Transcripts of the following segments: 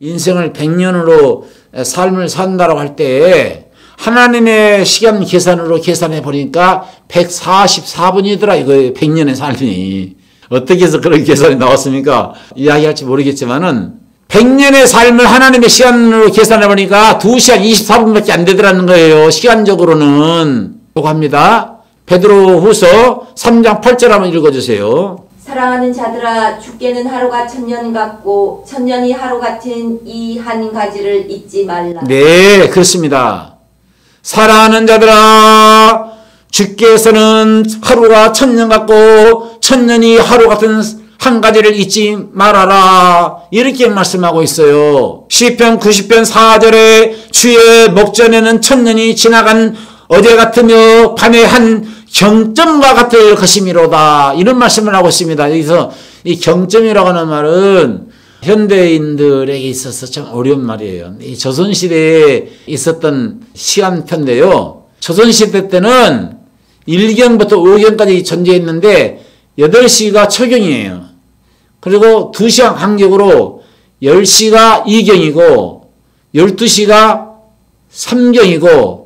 인생을 100년으로 삶을 산다라고 할 때 하나님의 시간 계산으로 계산해 보니까 144분이더라 이거예요. 100년의 삶이. 어떻게 해서 그런 계산이 나왔습니까? 이야기할지 모르겠지만은 100년의 삶을 하나님의 시간으로 계산해 보니까 2시간 24분밖에 안 되더라는 거예요. 시간적으로는. 합니다. 베드로후서 3장 8절 한번 읽어주세요. 사랑하는 자들아, 주께는 하루가 천년 같고 천년이 하루 같은 이 한 가지를 잊지 말라. 네, 그렇습니다. 사랑하는 자들아, 주께서는 하루가 천년 같고 천년이 하루 같은 한 가지를 잊지 말아라. 이렇게 말씀하고 있어요. 시편 90편 4절에 주의 목전에는 천년이 지나간 어제 같으며 밤의 한 경점과 같을 것이미로다. 이런 말씀을 하고 있습니다. 여기서 이 경점이라고 하는 말은 현대인들에게 있어서 참 어려운 말이에요. 이 조선시대에 있었던 시간표인데요. 조선시대 때는 1경부터 5경까지 존재했는데 8시가 초경이에요. 그리고 2시간 간격으로 10시가 2경이고 12시가 3경이고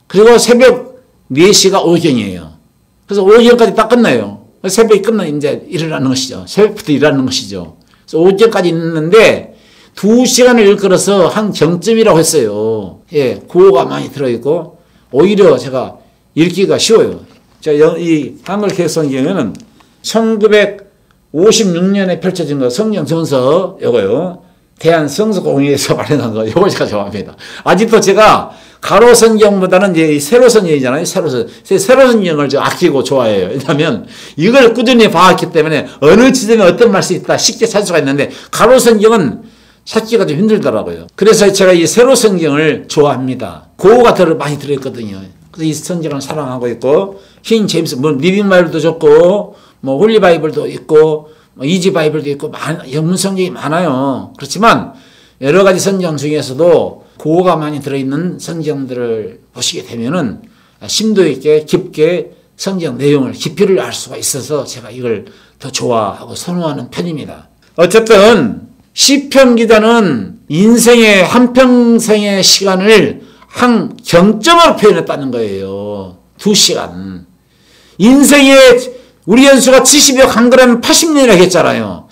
그리고 새벽 4시가 5경이에요. 그래서 5경까지 딱 끝나요. 새벽이 끝나 이제 일어나는 것이죠. 새벽부터 일어나는 것이죠. 그래서 5경까지 있는데 2시간을 일컬어서 한 경점이라고 했어요. 예, 구호가 많이 들어있고 오히려 제가 읽기가 쉬워요. 이 한글 개성경에는 1956년에 펼쳐진 거 성경 전서 이거요. 대한성서공회에서 발행한 거 이거 제가 좋아합니다. 아직도 제가 가로 성경보다는 이제 세로 성경이잖아요. 세로 성경을 저 아끼고 좋아해요. 왜냐하면 이걸 꾸준히 봐왔기 때문에 어느 지점에 어떤 말씀이 있다 쉽게 찾을 수가 있는데 가로 성경은 찾기가 좀 힘들더라고요. 그래서 제가 이 세로 성경을 좋아합니다. 고호가 많이 들어있거든요. 그래서 이 성경을 사랑하고 있고 킹 제임스 뭐 리빙 바이블도 좋고 뭐 홀리 바이블도 있고 뭐 이지 바이블도 있고 영문 성경이 많아요. 그렇지만 여러 가지 성경 중에서도 고호가 많이 들어있는 성경들을 보시게 되면은 심도 있게 깊게 성경 내용을 깊이를 알 수가 있어서 제가 이걸 더 좋아하고 선호하는 편입니다. 어쨌든 시편 기자는 인생의 한평생의 시간을 한 경점으로 표현했다는 거예요. 2시간. 인생의 우리 연수가 70여 강그라면 80년이라고 했잖아요.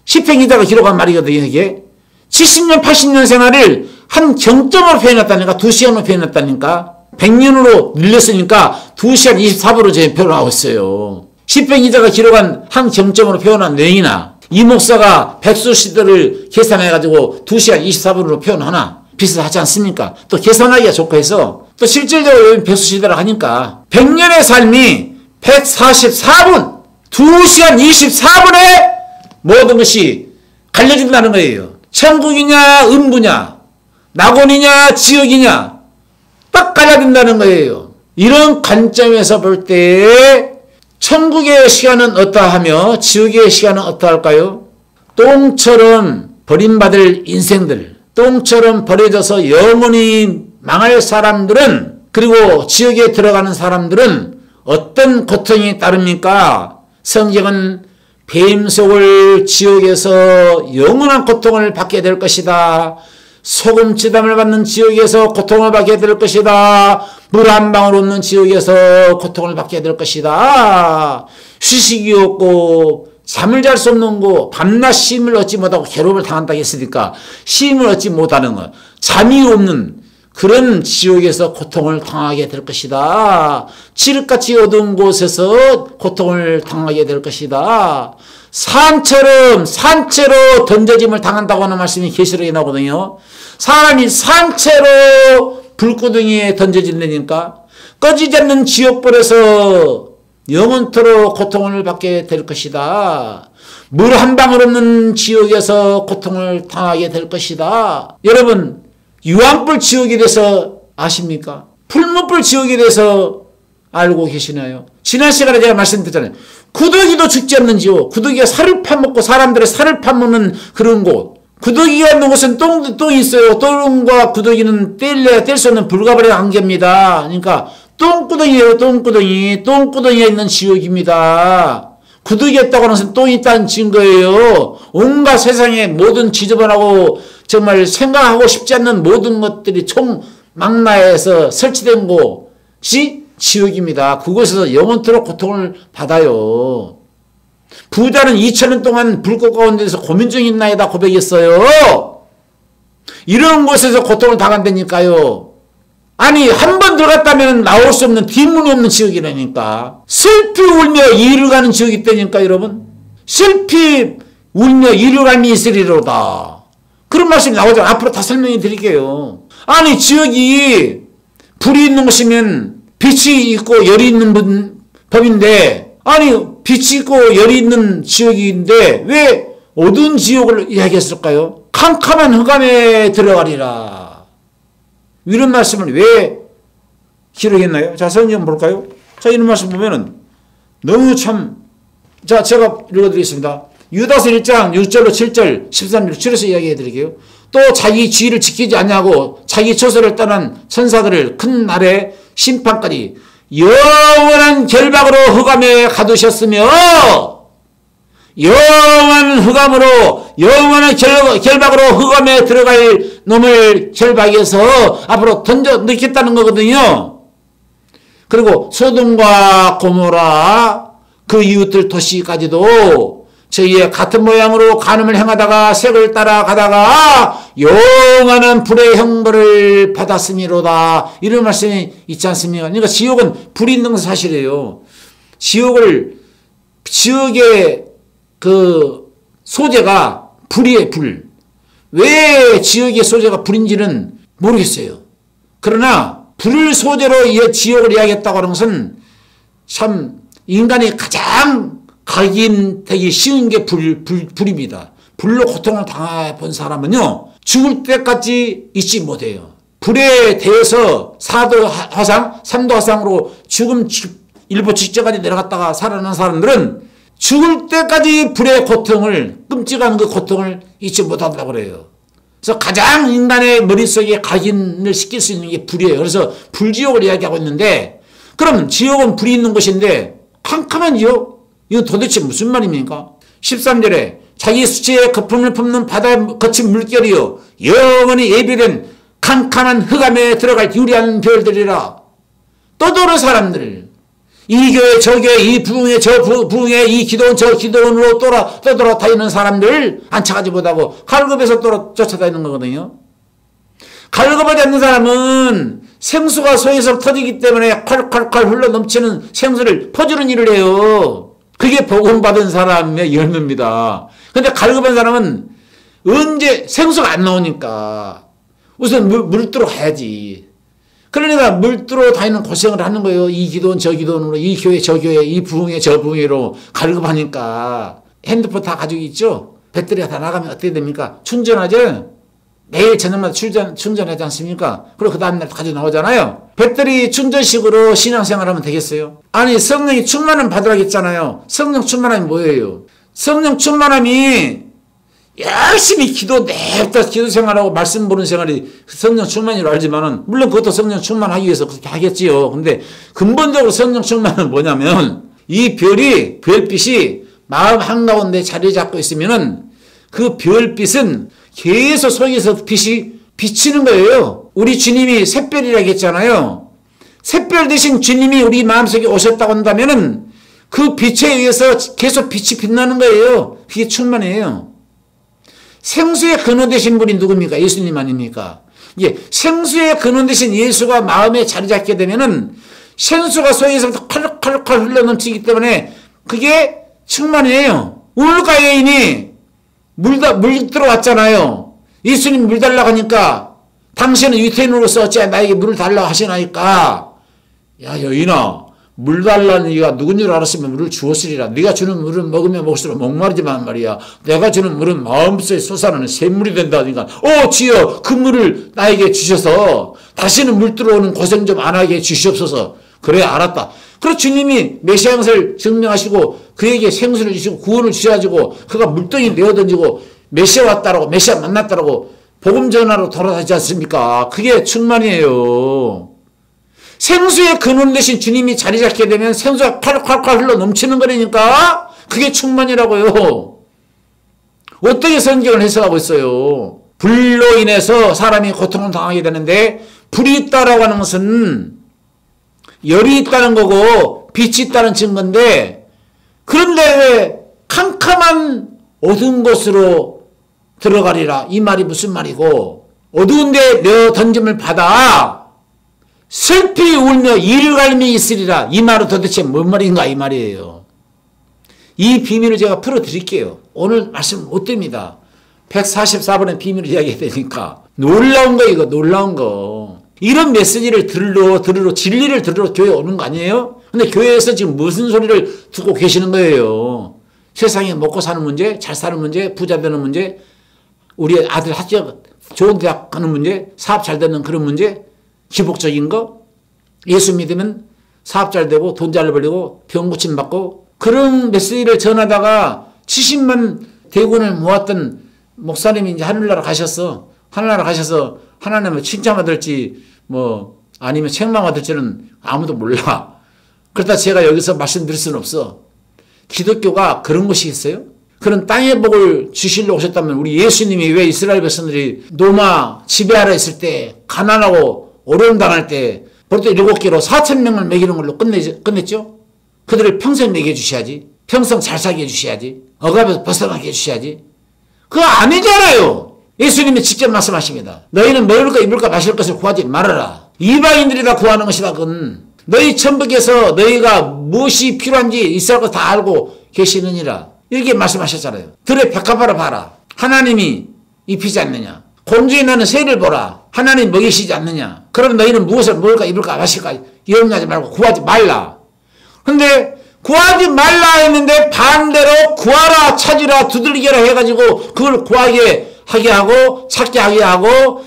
시편 기자가 기록한 말이거든요. 이게 70년 80년 생활을 한 경점으로 표현했다니까. 2시간으로 표현했다니까. 100년으로 늘렸으니까 2시간 24분으로 제가 표현하고 있어요. 시편 기자가 기록한 한 경점으로 표현한 내용이나 이 목사가 백수 시대를 계산해가지고 2시간 24분으로 표현하나 비슷하지 않습니까? 또 계산하기가 좋고 해서 또 실질적으로 백수 시대를 하니까 100년의 삶이 144분 2시간 24분에 모든 것이 갈려진다는 거예요. 천국이냐 음부냐 낙원이냐 지옥이냐 딱 갈라진다는 거예요. 이런 관점에서 볼 때 천국의 시간은 어떠하며 지옥의 시간은 어떠할까요? 똥처럼 버림받을 인생들, 똥처럼 버려져서 영원히 망할 사람들은, 그리고 지옥에 들어가는 사람들은 어떤 고통이 따릅니까? 성경은 뱀 속을 지옥에서 영원한 고통을 받게 될 것이다. 소금치담을 받는 지옥에서 고통을 받게 될 것이다. 물 한 방울 없는 지옥에서 고통을 받게 될 것이다. 휴식이 없고 잠을 잘 수 없는 거, 밤낮 쉼을 얻지 못하고 괴로움을 당한다고 했으니까 쉼을 얻지 못하는 것, 잠이 없는 그런 지옥에서 고통을 당하게 될 것이다. 칠흑같이 어두운 곳에서 고통을 당하게 될 것이다. 산채로 던져짐을 당한다고 하는 말씀이 계시록에 나오거든요. 사람이 산채로 불구덩이에 던져진다니까 꺼지지 않는 지옥불에서 영원토록 고통을 받게 될 것이다. 물 한 방울 없는 지옥에서 고통을 당하게 될 것이다. 여러분, 유황불 지옥에 대해서 아십니까? 풀무불 지옥에 대해서 알고 계시나요? 지난 시간에 제가 말씀드렸잖아요. 구더기도 죽지 않는 지옥. 구더기가 살을 파먹고 사람들의 살을 파먹는 그런 곳. 구더기가 있는 곳은 똥이 있어요. 똥과 구더기는 뗄래야 뗄 수 없는 불가분의 관계입니다. 그러니까 똥구덩이에요. 똥구덩이에 있는 지옥입니다. 구더기 있다고 하는 것은 똥이 있다는 증거예요. 온갖 세상의 모든 지저분하고 정말 생각하고 싶지 않는 모든 것들이 총망라해서 설치된 곳이 지옥입니다. 그곳에서 영원토록 고통을 받아요. 부자는 2000년 동안 불꽃 가운데서 고민 중이나이다 고백했어요. 이런 곳에서 고통을 당한다니까요. 아니 한 번 들어갔다면 나올 수 없는 뒷문이 없는 지옥이라니까. 슬피 울며 이를 가는 지옥이 있다니까 여러분. 슬피 울며 이를 가는 있으리로다. 그런 말씀이 나오죠. 앞으로 다 설명해 드릴게요. 아니 지옥이 불이 있는 곳이면 빛이 있고 열이 있는 법인데, 아니 빛이 있고 열이 있는 지옥인데 왜 어두운 지옥을 이야기했을까요? 캄캄한 흑암에 들어가리라. 이런 말씀을 왜 기록했나요? 자, 성경 볼까요? 자, 이런 말씀 보면은 너무 참, 자, 제가 읽어드리겠습니다. 유다서 1장 6절로 7절 13절 줄여서 이야기해 드릴게요. 또 자기 지위를 지키지 않냐고 자기 처소를 떠난 천사들을 큰 날에 심판까지 영원한 결박으로 흑암에 가두셨으며, 영원한 결박으로 흑암에 들어갈 놈을 결박해서 앞으로 던져 넣겠다는 거거든요. 그리고 소돔과 고모라 그 이웃들 도시까지도 저희의 같은 모양으로 간음을 행하다가 색을 따라가다가 영원한 불의 형벌을 받았음이로다. 이런 말씀이 있지 않습니까? 그러니까 지옥은 불이 있는 것은 사실이에요. 지옥의 그 소재가 불이에요, 불. 왜 지옥의 소재가 불인지는 모르겠어요. 그러나 불을 소재로 이 지옥을 이야기했다고 하는 것은 참 인간이 가장 각인되기 쉬운 게 불입니다. 불로 고통을 당해본 사람은요, 죽을 때까지 잊지 못해요. 불에 대해서 4도 화상, 3도 화상으로 죽음 일부 직전까지 내려갔다가 살아난 사람들은 죽을 때까지 불의 고통을, 끔찍한 그 고통을 잊지 못한다고 그래요. 그래서 가장 인간의 머릿속에 각인을 시킬 수 있는 게 불이에요. 그래서 불지옥을 이야기하고 있는데, 그럼 지옥은 불이 있는 곳인데 캄캄한 지옥? 이거 도대체 무슨 말입니까? 13절에 자기 수치에 거품을 품는 바다에 거친 물결이요 영원히 예비된 캄캄한 흑암에 들어갈 유리한 별들이라. 떠도는 사람들, 이 교회 저 교회, 이 부흥회 저 부흥회, 이 기도원 저 기도원으로 떠돌아 다니는 사람들 안착하지 못하고 갈급에서 쫓아다니는 거거든요. 갈급하지 않는 사람은 생수가 소에서 터지기 때문에 콸콸콸 흘러 넘치는 생수를 퍼주는 일을 해요. 그게 복음받은 사람의 열매입니다. 근데 갈급한 사람은 언제 생수가 안 나오니까 우선 물들어 가야지. 그러니까 물들어 다니는 고생을 하는 거예요. 이 기도원 저 기도원으로, 이 교회 저 교회, 이 부흥회 저 부흥회로 갈급하니까. 핸드폰 다 가지고 있죠? 배터리가 다 나가면 어떻게 됩니까? 충전하죠? 매일 저녁마다 충전하지 않습니까? 그리고 그 다음날 가지고 나오잖아요. 배터리 충전식으로 신앙생활하면 되겠어요? 아니 성령이 충만함 받으라겠잖아요. 성령 충만함이 뭐예요? 성령 충만함이 열심히 냅다 기도 생활하고 말씀 보는 생활이 성령 충만이라고 알지만은, 물론 그것도 성령 충만하기 위해서 그렇게 하겠지요. 근데 근본적으로 성령 충만은 뭐냐면, 이 별빛이 마음 한가운데 자리 잡고 있으면은 그 별빛은 계속 속에서 빛이 비치는 거예요. 우리 주님이 샛별이라고 했잖아요. 샛별 대신 주님이 우리 마음속에 오셨다고 한다면은 그 빛에 의해서 계속 빛이 빛나는 거예요. 그게 충만해요. 생수의 근원 되신 분이 누굽니까? 예수님 아닙니까? 예, 생수의 근원 되신 예수가 마음에 자리 잡게 되면은 생수가 속에서 칼칼칼 흘러 넘치기 때문에 그게 충만해요. 우물가여인이 물 들어왔잖아요. 예수님 물 달라고 하니까 당신은 유태인으로서 어찌 나에게 물을 달라고 하시나이까. 야 여인아, 물 달라는 네가 누군 줄 알았으면 물을 주었으리라. 네가 주는 물은 먹으면 먹을수록 목마르지만 말이야, 내가 주는 물은 마음속에 솟아나는 샘물이 된다니까. 주여 그 물을 나에게 주셔서 다시는 물 들어오는 고생 좀 안 하게 주시옵소서. 그래 알았다. 그래서 주님이 메시아 형세를 증명하시고 그에게 생수를 주시고 구원을 주셔가지고 그가 물덩이 내어던지고 메시아 왔다라고, 메시아 만났다라고 복음 전하러 돌아다니지 않습니까? 그게 충만이에요. 생수의 근원 대신 주님이 자리 잡게 되면 생수가 콸콸콸 흘러 넘치는 거라니까. 그게 충만이라고요. 어떻게 성경을 해석하고 있어요? 불로 인해서 사람이 고통을 당하게 되는데, 불이 있다라고 하는 것은 열이 있다는 거고 빛이 있다는 증거인데, 그런데 왜 캄캄한 어두운 곳으로 들어가리라, 이 말이 무슨 말이고, 어두운데 내 던짐을 받아 슬피 울며 이를 갈며 있으리라, 이 말은 도대체 뭔 말인가 이 말이에요. 이 비밀을 제가 풀어드릴게요. 오늘 말씀 못 드립니다. 144번의 비밀을 이야기해야 되니까. 놀라운 거, 이거 놀라운 거. 이런 메시지를 들으러 진리를 들으러 교회 오는 거 아니에요? 근데 교회에서 지금 무슨 소리를 듣고 계시는 거예요? 세상에 먹고 사는 문제, 잘 사는 문제, 부자 되는 문제, 우리 아들 학교 좋은 대학 가는 문제, 사업 잘 되는 그런 문제, 기복적인 거, 예수 믿으면 사업 잘 되고 돈 잘 벌리고 병 고침 받고, 그런 메시지를 전하다가 70만 대군을 모았던 목사님이 이제 하늘나라 가셨어. 하늘나라 가셔서 하나님을 칭찬받을지 뭐 아니면 책망받을지는 아무도 몰라. 그러다 제가 여기서 말씀드릴 수는 없어. 기독교가 그런 것이 있어요? 그런 땅의 복을 주시려고 오셨다면 우리 예수님이 왜 이스라엘 백성들이 노마 지배하라 했을 때, 가난하고 어려움 당할 때 벌써 7개로 4,000명을 먹이는 걸로 끝냈죠? 그들을 평생 먹여 주셔야지. 평생 잘 살게 해주셔야지. 억압에서 벗어나게 해주셔야지. 그거 아니잖아요. 예수님이 직접 말씀하십니다. 너희는 먹을까 입을까 마실 것을 구하지 말아라. 이방인들이라 구하는 것이다. 그건 너희 천국에서 너희가 무엇이 필요한지 있을 것 다 알고 계시느니라. 이렇게 말씀하셨잖아요. 들의 백합화를 봐라. 하나님이 입히지 않느냐. 공중에 나는 새를 보라. 하나님 먹이시지 않느냐. 그럼 너희는 무엇을 먹을까 입을까 마실까 염려하지 말고 구하지 말라. 근데 구하지 말라 했는데 반대로 구하라, 찾으라, 두들기라 해가지고 그걸 구하게 하게 하고 찾게 하게 하고,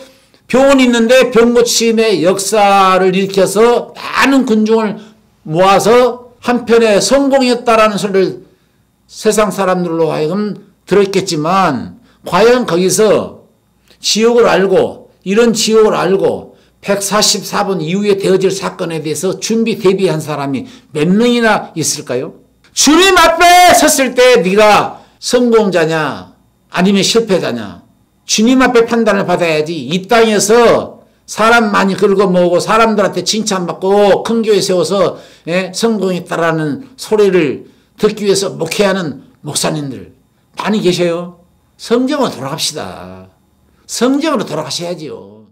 병원 있는데 병 고침의 역사를 일으켜서 많은 군중을 모아서 한편에 성공했다라는 소리를 세상 사람들로 하여금 들었겠지만, 과연 거기서 지옥을 알고, 이런 지옥을 알고 144번 이후에 되어질 사건에 대해서 준비 대비한 사람이 몇 명이나 있을까요? 주님 앞에 섰을 때 네가 성공자냐 아니면 실패자냐, 주님 앞에 판단을 받아야지. 이 땅에서 사람 많이 긁어 모으고 사람들한테 칭찬받고 큰 교회 세워서 성공했다라는 소리를 듣기 위해서 목회하는 목사님들 많이 계셔요. 성경으로 돌아갑시다. 성경으로 돌아가셔야지요.